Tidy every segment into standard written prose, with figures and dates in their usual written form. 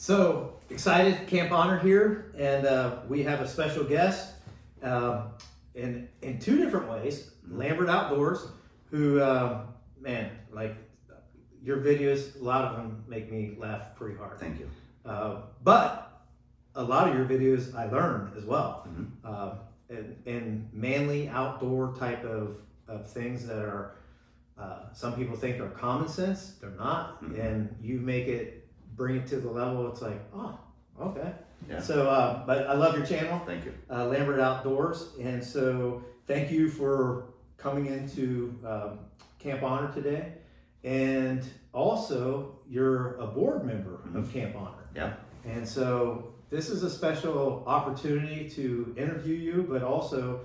So excited, Camp Honor here, and we have a special guest in two different ways. Lambert Outdoors, who, man, like your videos, a lot of them make me laugh pretty hard. Thank you. But a lot of your videos I learned as well, Mm-hmm. in manly outdoor type of things that are, some people think are common sense, they're not, Mm-hmm. and you make it, bring it to the level, it's like, oh, okay. Yeah. So, but I love your channel, Thank you. Lambert Outdoors, and so thank you for coming into Camp Honor today, and also you're a board member of Camp Honor. Yeah. And so this is a special opportunity to interview you, but also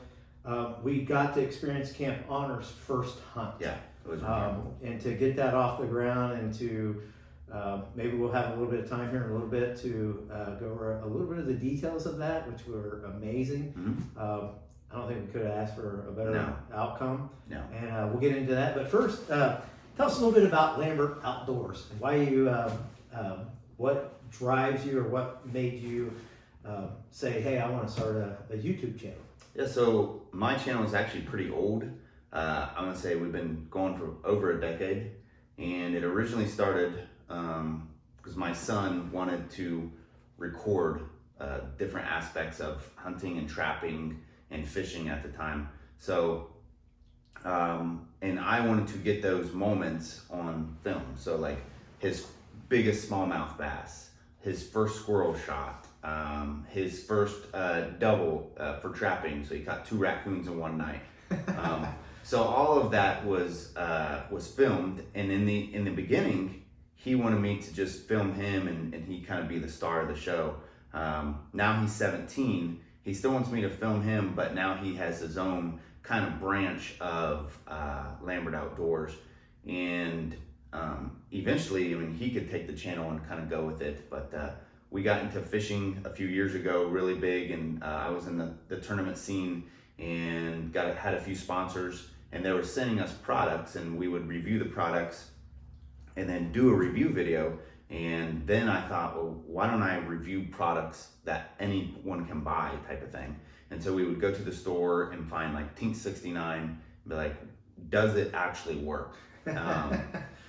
we got to experience Camp Honor's first hunt. Yeah. It was remarkable. And to get that off the ground, and to maybe we'll have a little bit of time here in a little bit to go over a little bit of the details of that, which were amazing. Mm-hmm. I don't think we could have asked for a better outcome. No. And we'll get into that. But first, tell us a little bit about Lambert Outdoors and why you, what drives you, or what made you say, hey, I want to start a YouTube channel. Yeah. So my channel is actually pretty old. I'm gonna say we've been going for over a decade, and it originally started because my son wanted to record different aspects of hunting and trapping and fishing at the time. So, and I wanted to get those moments on film. So like his biggest smallmouth bass, his first squirrel shot, his first double for trapping. So he caught 2 raccoons in one night. So all of that was filmed, and in the beginning, he wanted me to just film him and he kind of be the star of the show. Now he's 17. He still wants me to film him, but now he has his own kind of branch of Lambert Outdoors. And eventually, I mean, he could take the channel and kind of go with it. But we got into fishing a few years ago, really big, and I was in the tournament scene and had a few sponsors, and they were sending us products, and we would review the products and then do a review video. And then I thought, well, why don't I review products that anyone can buy, type of thing. And so we would go to the store and find like Tink 69 and be like, does it actually work? And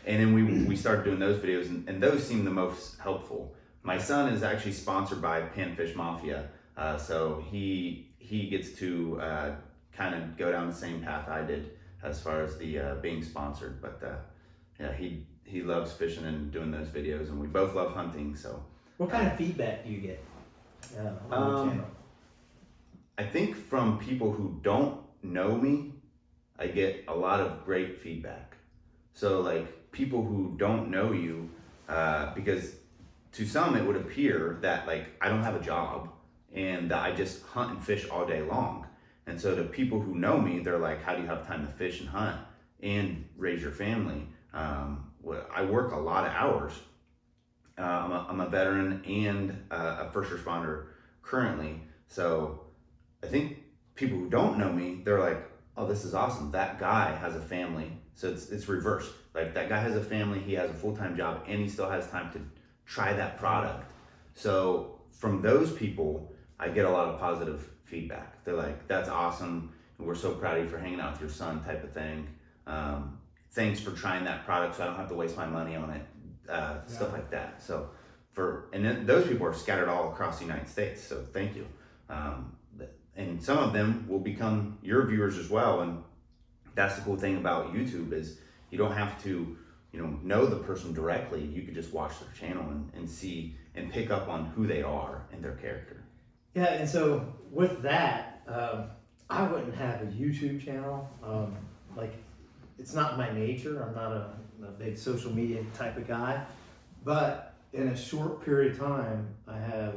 then we started doing those videos, and those seemed the most helpful. My son is actually sponsored by Panfish Mafia, so he gets to kind of go down the same path I did as far as the being sponsored. But yeah, he loves fishing and doing those videos, and we both love hunting. So What kind of feedback do you get on your channel? I think from people who don't know me, I get a lot of great feedback. So like people who don't know you, because to some it would appear that like I don't have a job and that I just hunt and fish all day long. And so the people who know me, they're like, how do you have time to fish and hunt and raise your family? I work a lot of hours. I'm a veteran and a first responder currently. So I think people who don't know me, they're like, oh, this is awesome. That guy has a family. So it's reversed. Like that guy has a family, he has a full-time job, and he still has time to try that product. So from those people, I get a lot of positive feedback. They're like, that's awesome. We're so proud of you for hanging out with your son, type of thing. Thanks for trying that product so I don't have to waste my money on it, stuff like that. So and then those people are scattered all across the United States, so thank you. And some of them will become your viewers as well, and that's the cool thing about YouTube is you don't have to know the person directly. You could just watch their channel and see and pick up on who they are and their character. Yeah, and so with that, I wouldn't have a YouTube channel. Like, it's not my nature. I'm not a big social media type of guy. But in a short period of time, I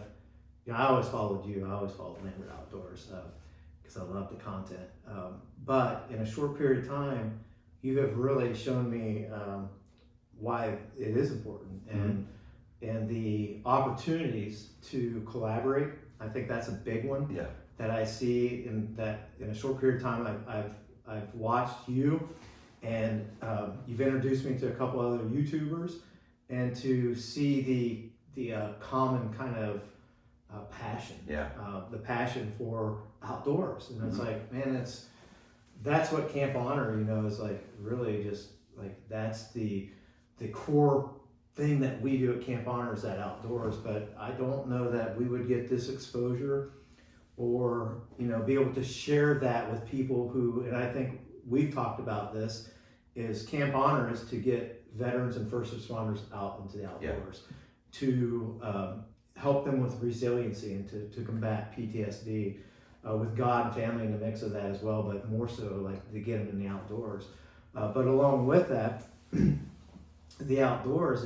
always followed you. I always followed Lambert Outdoors because I love the content. But in a short period of time, you have really shown me why it is important, and the opportunities to collaborate. I think that's a big one. Yeah. That I see in a short period of time. I've watched you, and you've introduced me to a couple other YouTubers, and to see common kind of passion. Yeah. The passion for outdoors, and it's Mhm. like, man, that's what Camp Honor, is like really just like that's the core thing that we do at Camp Honor is that outdoors. But I don't know that we would get this exposure or be able to share that with people who, and I think we've talked about this, is Camp Honor is to get veterans and first responders out into the outdoors to help them with resiliency and to combat PTSD with God and family in the mix of that as well, but more so like to get them in the outdoors. But along with that, the outdoors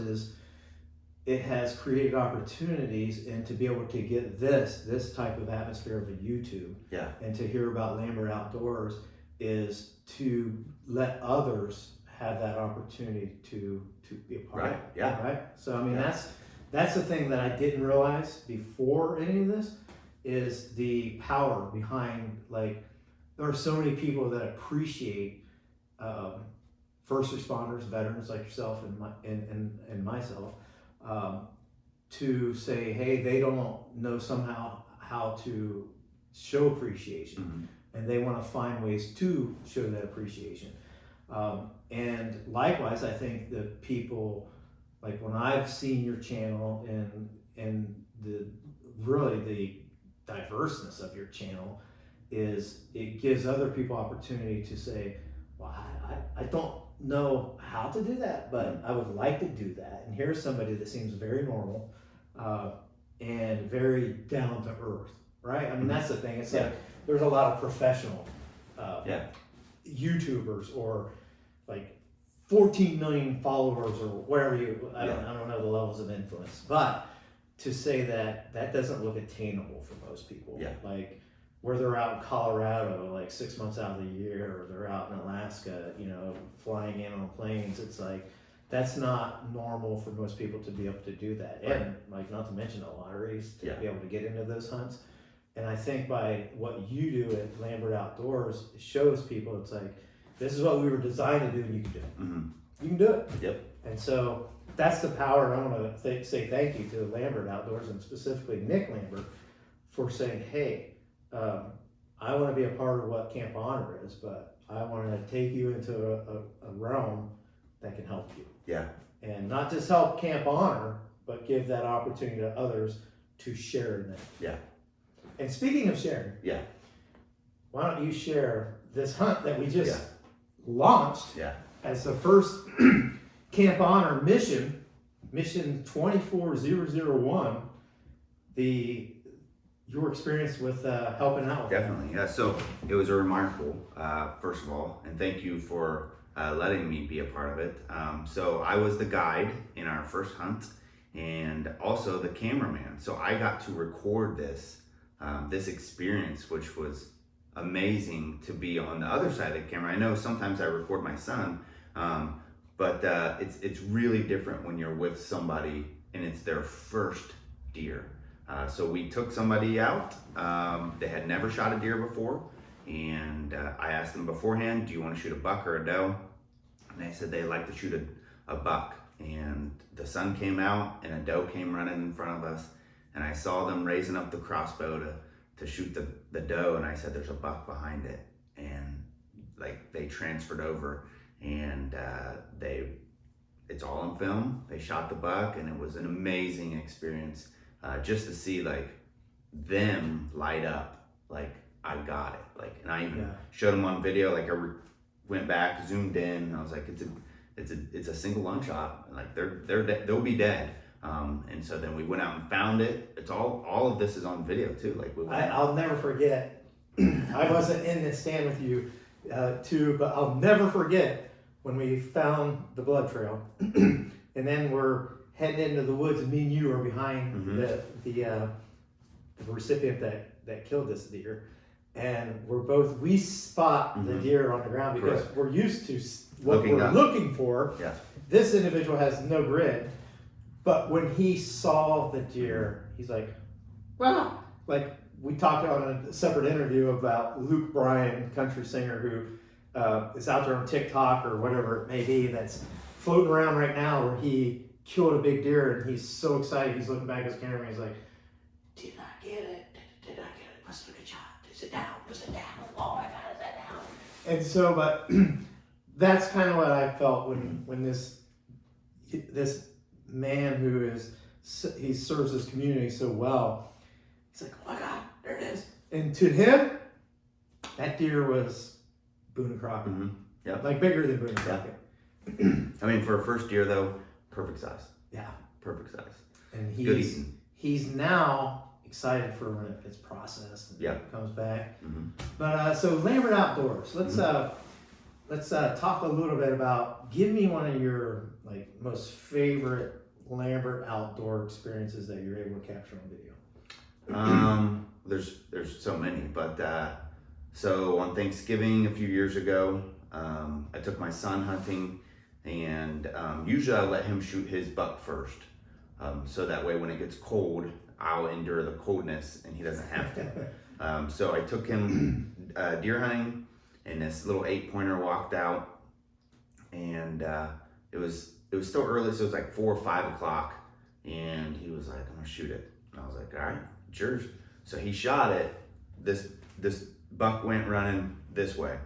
it has created opportunities, and to be able to get this type of atmosphere of a YouTube and to hear about Lambert Outdoors is to let others have that opportunity to be a part of it. Yeah. Right. So I mean that's the thing that I didn't realize before any of this is the power behind, like, there are so many people that appreciate first responders, veterans like yourself and myself, to say, hey, they don't know somehow how to show appreciation, Mm-hmm. and they want to find ways to show that appreciation. And likewise, I think that people, like when I've seen your channel and the diverseness of your channel, is it gives other people opportunity to say, well, I don't know how to do that, but I would like to do that. And here's somebody that seems very normal and very down to earth, right? I mean, that's the thing. It's like there's a lot of professional YouTubers or like 14 million followers or whatever I don't know the levels of influence, but to say that doesn't look attainable for most people. Like where they're out in Colorado like 6 months out of the year, or they're out in Alaska, flying in on planes. It's like, that's not normal for most people to be able to do that. And like, not to mention the lotteries to be able to get into those hunts. And I think by what you do at Lambert Outdoors, it shows people, it's like, this is what we were designed to do, and you can do it. Mm-hmm. You can do it. Yep. And so that's the power, and I want to say thank you to Lambert Outdoors, and specifically Nick Lambert, for saying, hey, I want to be a part of what Camp Honor is, but I want to take you into a realm that can help you. Yeah. And not just help Camp Honor, but give that opportunity to others to share in it. Yeah. And speaking of sharing, why don't you share this hunt that we just launched as the first Camp Honor mission 24001, your experience with helping out with Definitely, yeah. So it was a remarkable, first of all, and thank you for letting me be a part of it. So I was the guide in our first hunt, and also the cameraman. So I got to record this experience, which was amazing to be on the other side of the camera. I know sometimes I record my son, but it's really different when you're with somebody and it's their first deer. So we took somebody out. They had never shot a deer before, and I asked them beforehand, do you want to shoot a buck or a doe? And they said they'd like to shoot a buck. And the sun came out and a doe came running in front of us, and I saw them raising up the crossbow to shoot the doe, and I said, there's a buck behind it. And like, they transferred over, and it's all on film. They shot the buck, and it was an amazing experience. Just to see like them light up, like I got it, like, and I even showed them on video. Like I went back, zoomed in, and I was like, it's a single lung shot. Like they'll be dead. And so then we went out and found it. It's all of this is on video too. Like I'll never forget. I wasn't in this stand with you too, but I'll never forget when we found the blood trail, and then we're heading into the woods, and me and you are behind the recipient that killed this deer, and we spot the deer on the ground because we're used to what we're looking for. Yeah. This individual has no grid, but when he saw the deer, he's like, wow. Like we talked on a separate interview about Luke Bryan, country singer, who is out there on TikTok or whatever it may be, that's floating around right now, where he killed a big deer, and he's so excited. He's looking back at his camera, and he's like, "Did I get it? Did I get it? Let's look at shot. Sit down. Sit down. Oh my God, sit down." And so, but that's kind of what I felt when this man he serves his community so well. He's like, "Oh my God, there it is!" And to him, that deer was Boone and Crockett. Mm-hmm. Yep. Like bigger than Boone and Crockett. I mean, for a first deer though, perfect size. Yeah. Perfect size. And Good eating. He's now excited for when it gets processed and comes back. Mm-hmm. But so Lambert Outdoors. Let's talk a little bit about. Give me one of your like most favorite Lambert outdoor experiences that you're able to capture on video. There's so many, but so on Thanksgiving a few years ago, I took my son hunting, and usually I let him shoot his buck first, so that way when it gets cold, I'll endure the coldness and he doesn't have to. So I took him deer hunting, and this little 8-pointer walked out, and it was still early, so it was like 4 or 5 o'clock, and he was like, "I'm gonna shoot it." And I was like, "All right, it's yours." So he shot it. This buck went running this way.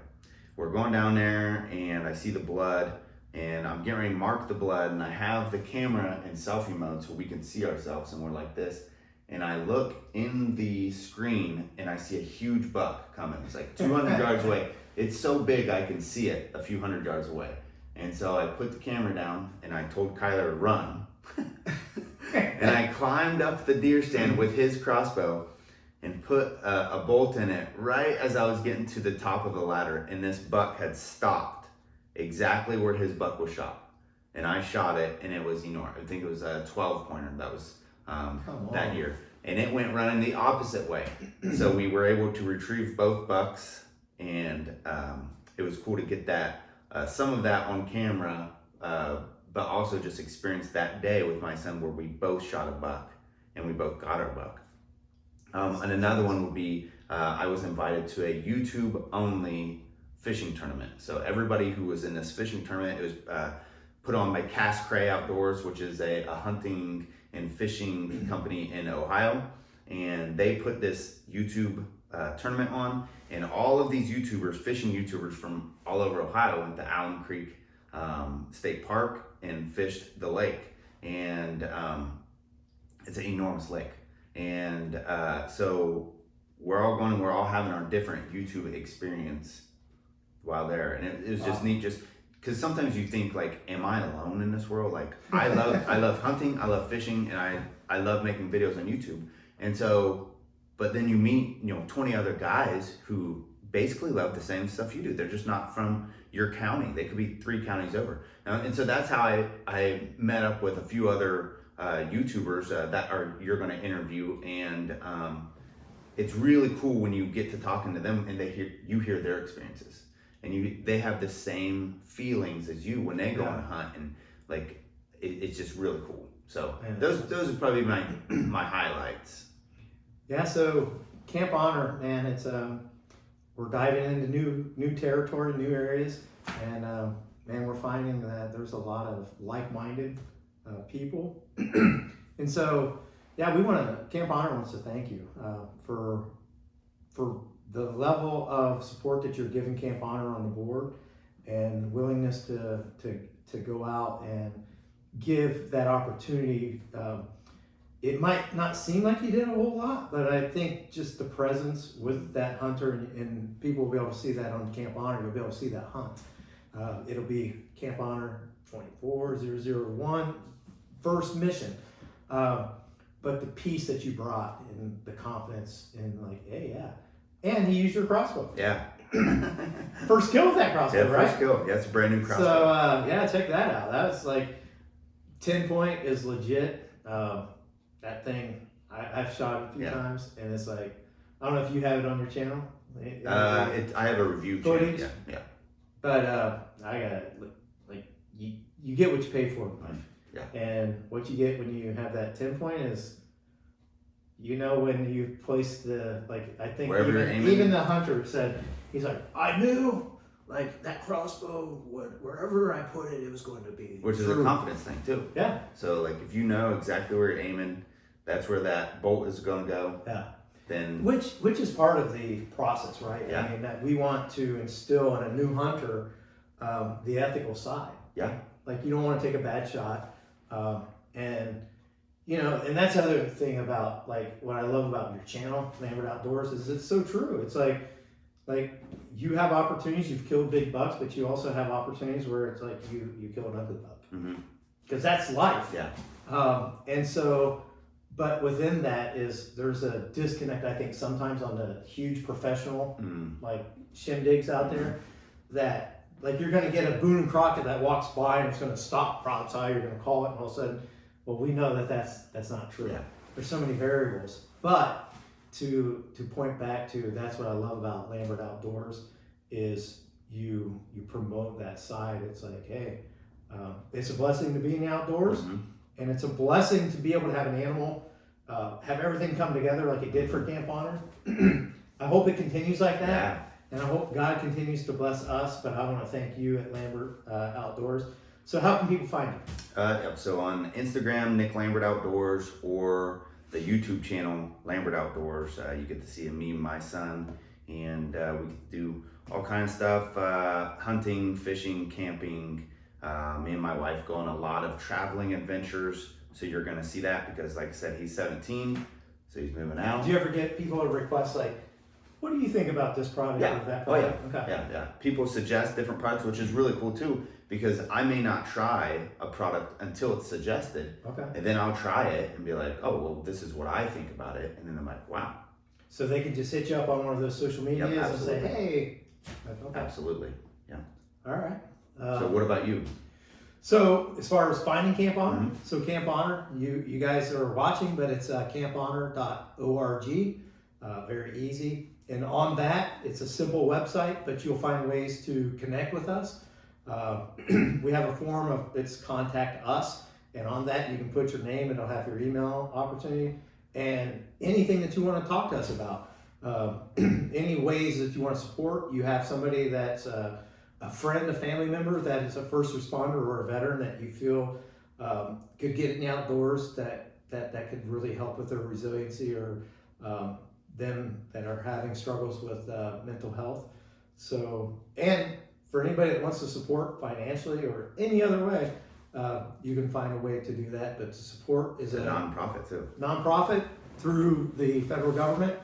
We're going down there, and I see the blood, and I'm getting ready to mark the blood, and I have the camera in selfie mode so we can see ourselves, and we're like this. And I look in the screen, and I see a huge buck coming. It's like 200 yards away. It's so big I can see it a few hundred yards away. And so I put the camera down, and I told Kyler to run. And I climbed up the deer stand with his crossbow and put a bolt in it right as I was getting to the top of the ladder. And this buck had stopped exactly where his buck was shot. And I shot it, and it was enormous. I think it was a 12-pointer that was that year. And it went running the opposite way. So we were able to retrieve both bucks, and it was cool to get that some of that on camera, but also just experience that day with my son where we both shot a buck and we both got our buck. And another one would be I was invited to a YouTube only fishing tournament. So everybody who was in this fishing tournament, it was put on by Cass Cray Outdoors, which is a hunting and fishing company in Ohio. And they put this YouTube tournament on, and all of these YouTubers, fishing YouTubers from all over Ohio, went to Allen Creek State Park and fished the lake. And it's an enormous lake. And so we're all going and we're all having our different YouTube experience while there. And it was just neat, just because sometimes you think like, am I alone in this world? Like I love hunting, I love fishing, and I love making videos on YouTube. And so, but then you meet, 20 other guys who basically love the same stuff you do. They're just not from your county. They could be 3 counties over. And so that's how I met up with a few other YouTubers that you're going to interview. And it's really cool when you get to talking to them and you hear their experiences. And they have the same feelings as you when they go on a hunt, and like it's just really cool. So those are probably my highlights. Yeah. So Camp Honor, man, it's we're diving into new territory, new areas, and man, we're finding that there's a lot of like-minded people, and so Camp Honor wants to thank you for the level of support that you're giving Camp Honor on the board, and willingness to go out and give that opportunity. It might not seem like you did a whole lot, but I think just the presence with that hunter, and people will be able to see that on Camp Honor. You'll be able to see that hunt. It'll be Camp Honor 24001, first mission. But the peace that you brought and the confidence and like, hey, yeah. And he used your crossbow. Yeah. First kill with that crossbow, right? First kill. Yeah, it's a brand new crossbow. So, check that out. That's like, 10-point is legit. That thing, I've shot it a few times, and it's like, I don't know if you have it on your channel. I have a review footage. Yeah. But I got it. Like, you get what you pay for in life. Yeah. And what you get when you have that 10-point is, when you place I think even the hunter said, he's like, I knew like that crossbow, wherever I put it, it was going to be Which is a confidence thing too. Yeah. So like if you know exactly where you're aiming, that's where that bolt is going to go. Yeah. Then which is part of the process, right? Yeah. I mean, that we want to instill in a new hunter the ethical side. Yeah. Like you don't want to take a bad shot, and you know, and that's the other thing about like what I love about your channel, Lambert Outdoors, is it's so true. It's like you have opportunities. You've killed big bucks, but you also have opportunities where it's like you kill an ugly buck, because that's life. Yeah. And so. But within that there's a disconnect, I think, sometimes on the huge professional like shindigs out there that like you're going to get a Boone and Crockett that walks by and it's going to stop outside. You're going to call it, and all of a sudden, well, we know that that's not true. Yeah. There's so many variables. But to point back to that's what I love about Lambert Outdoors is you promote that side. It's like, hey, it's a blessing to be in the outdoors. And it's a blessing to be able to have an animal, have everything come together like it did for Camp Honor. I hope it continues like that. Yeah. And I hope God continues to bless us. But I want to thank you at Lambert Outdoors. So how can people find you? Yep. So on Instagram, Nick Lambert Outdoors, or the YouTube channel, Lambert Outdoors. You get to see me and my son. And we do all kinds of stuff, hunting, fishing, camping. Me and my wife go on a lot of traveling adventures, so you're going to see that because, like I said, he's 17, so he's moving out. Do you ever get people to request like, what do you think about this product Yeah. or that Oh yeah. product? Okay. Yeah. People suggest different products, which is really cool too, because I may not try a product until it's suggested, Okay. and then I'll try it and be like, oh, well, this is what I think about it, and then I'm like, wow. So they can just hit you up on one of those social medias and say, absolutely. hey. Okay. Absolutely. Yeah. All right. So what about you? So as far as finding Camp Honor, so Camp Honor, you guys are watching, but it's camphonor.org. Very easy. And on that, it's a simple website, but you'll find ways to connect with us. We have a form of it's contact us, and on that you can put your name. It'll have your email opportunity and anything that you want to talk to us about. Any ways that you want to support. You have somebody that's a friend, a family member that is a first responder or a veteran that you feel could get in the outdoors that could really help with their resiliency, or them that are having struggles with mental health. So, and for anybody that wants to support financially or any other way, you can find a way to do that. But to support is It's a nonprofit too. Nonprofit through the federal government,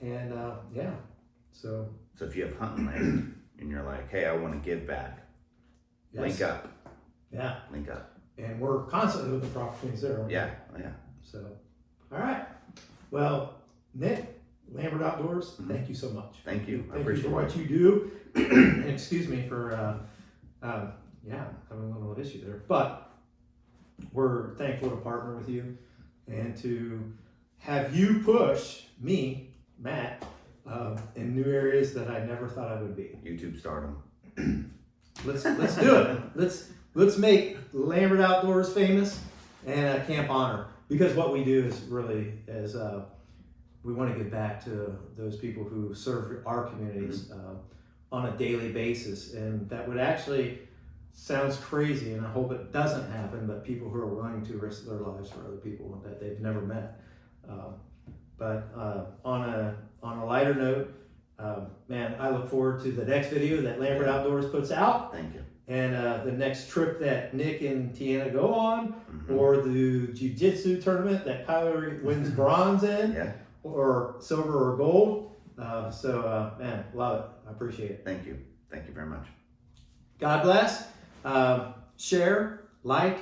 and yeah. So if you have hunting land and you're like, hey, I want to give back, yes. link up. Yeah. Link up. And we're constantly looking for opportunities there. aren't we? Yeah. So, all right. Well, Nick, Lambert Outdoors, thank you so much. Thank you. I Thank you appreciate for what it. you do. And excuse me for, having a little issue there. But we're thankful to partner with you and to have you push me, Matt, in new areas that I never thought I would be. YouTube stardom. Let's do it. Let's make Lambert Outdoors famous and Camp Honor, because what we do is really we want to give back to those people who serve our communities on a daily basis, and that would actually sounds crazy, and I hope it doesn't happen. But people who are willing to risk their lives for other people that they've never met. But on a lighter note, man, I look forward to the next video that Lambert Outdoors puts out. Thank you. And the next trip that Nick and Tiana go on, or the jiu-jitsu tournament that Kyler wins bronze in, or silver or gold. Man, love it. I appreciate it. Thank you. Thank you very much. God bless. Share, like,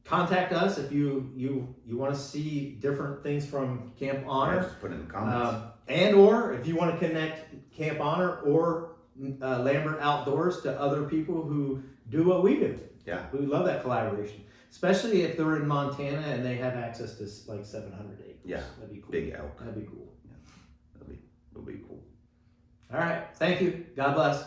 contact us if you want to see different things from Camp Honor. Yeah, just put it in the comments. And or if you want to connect Camp Honor or Lambert Outdoors to other people who do what we do. Yeah. We love that collaboration, especially if they're in Montana and they have access to like 700 acres. Yeah. That'd be cool. Big elk. That'd be cool. Yeah. That'll be cool. All right. Thank you. God bless.